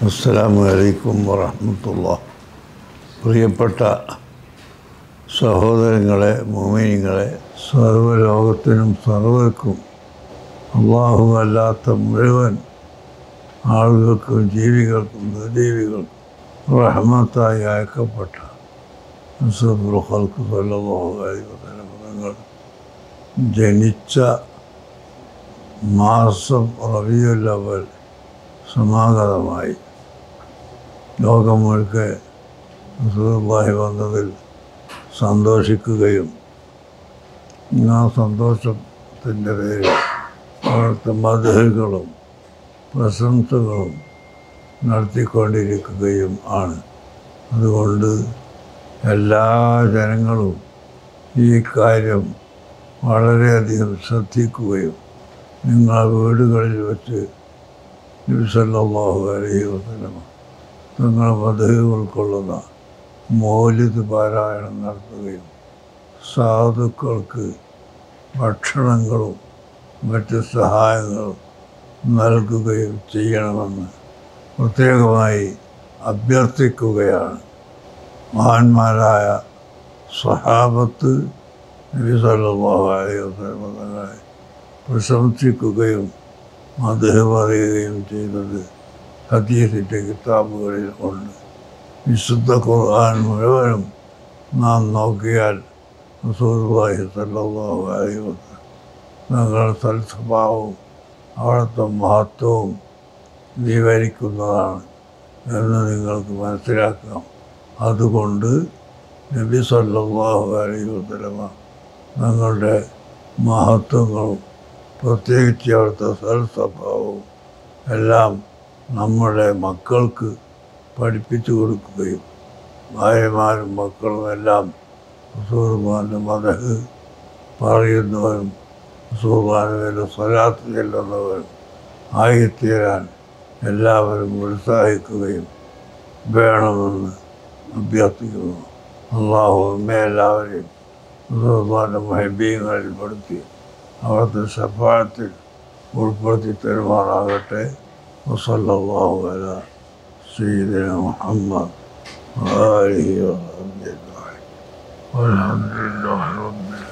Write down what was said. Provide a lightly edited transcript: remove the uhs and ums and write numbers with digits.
അസ്സലാമു അലൈക്കും വറഹ്മത്തുള്ളാഹി. പ്രിയപ്പെട്ട സഹോദരങ്ങളെ, മുഅ്മിനീങ്ങളെ, സർവ്വലോകത്തിനും സർവ്വർക്കും അല്ലാഹു അല്ലാത്ത മുഴുവൻ ആളുകൾക്കും ജീവികൾക്കും നിർജീവികൾക്കും റഹ്മത്തായി അയക്കപ്പെട്ട അഷ്റഫുൽ ഖൽഖ് സ്വല്ലല്ലാഹു അലൈഹി വസല്ലം തങ്ങൾ ജനിച്ച മാസം റബീഉൽ അവ്വൽ സമാഗതമായി. ലോകം മുഴുക്കെ റസൂലുള്ളാഹി വന്നതിൽ സന്തോഷിക്കുകയും ആ സന്തോഷത്തിൻ്റെ പേരിൽ അവിടുത്തെ മദ്ഹുകളും പ്രശംസകളും നടത്തിക്കൊണ്ടിരിക്കുകയും ആണ്. അതുകൊണ്ട് എല്ലാ ജനങ്ങളും ഈ കാര്യം വളരെയധികം ശ്രദ്ധിക്കുകയും നിങ്ങളുടെ വീടുകളിൽ വെച്ച് നബി സല്ലല്ലാഹു അലൈഹി വസല്ലം തങ്ങൾ മദ്ഹ് ഉൾക്കൊള്ളുന്ന മൗലിദ് പാരായണം നടത്തുകയും സാധുക്കൾക്ക് ഭക്ഷണങ്ങളും മറ്റ് സഹായങ്ങളും നൽകുകയും ചെയ്യണമെന്ന് പ്രത്യേകമായി അഭ്യർത്ഥിക്കുകയാണ്. മഹാന്മാരായ സ്വഹാബത്ത് നബി സല്ലല്ലാഹു അലൈഹി വസല്ലം തങ്ങളെ പ്രശംസിക്കുകയും മദ്ഹ് പറയുകയും ചെയ്തത് ഹദീസിൻ്റെ കിതാബുകളിൽ ഉണ്ട്. വിശുദ്ധ ഖുർആൻ മുഴുവനും നാം നോക്കിയാൽ റസൂലുള്ളാഹി സ്വല്ലല്ലാഹു അലൈഹി വസല്ലം തങ്ങളുടെ സൽസ്വഭാവവും അവിടുത്തെ മഹത്വവും വിവരിക്കുന്നതാണ് എന്ന് നിങ്ങൾക്ക് മനസ്സിലാക്കാം. അതുകൊണ്ട് നബി സല്ലല്ലാഹു അലൈഹി വസല്ലം തങ്ങളുടെ മഹത്വങ്ങളും പ്രത്യേകിച്ച് അവിടുത്തെ സൽസ്വഭാവവും എല്ലാം നമ്മുടെ മക്കൾക്ക് പഠിപ്പിച്ചു കൊടുക്കുകയും ഭാര്യമാരും മക്കളും എല്ലാം റസൂലുള്ളാഹിന്റെ മദ്ഹ് പറയുന്നവരും റസൂലുള്ളാഹിന്റെ സ്വലാത്ത് ചെല്ലുന്നവരും ആയിത്തീരാൻ എല്ലാവരും ഉത്സാഹിക്കുകയും വേണമെന്ന് അഭ്യർത്ഥിക്കുന്നു. അല്ലാഹു നമ്മെ എല്ലാവരെയും റസൂലുള്ളാഹിന്റെ മുഹബ്ബീങ്ങളിൽ പെടുത്തി അവിടുത്തെ ശഫാഅത്തിൽ ഉൾപ്പെടുത്തി തരുമാറാകട്ടെ. വസല്ലല്ലാഹു അലാ സയ്യിദിനാ മുഹമ്മദ് വആലിഹി വസഹ്ബിഹി അജ്മഈൻ. വൽഹംദുലില്ലാഹി റബ്ബിൽ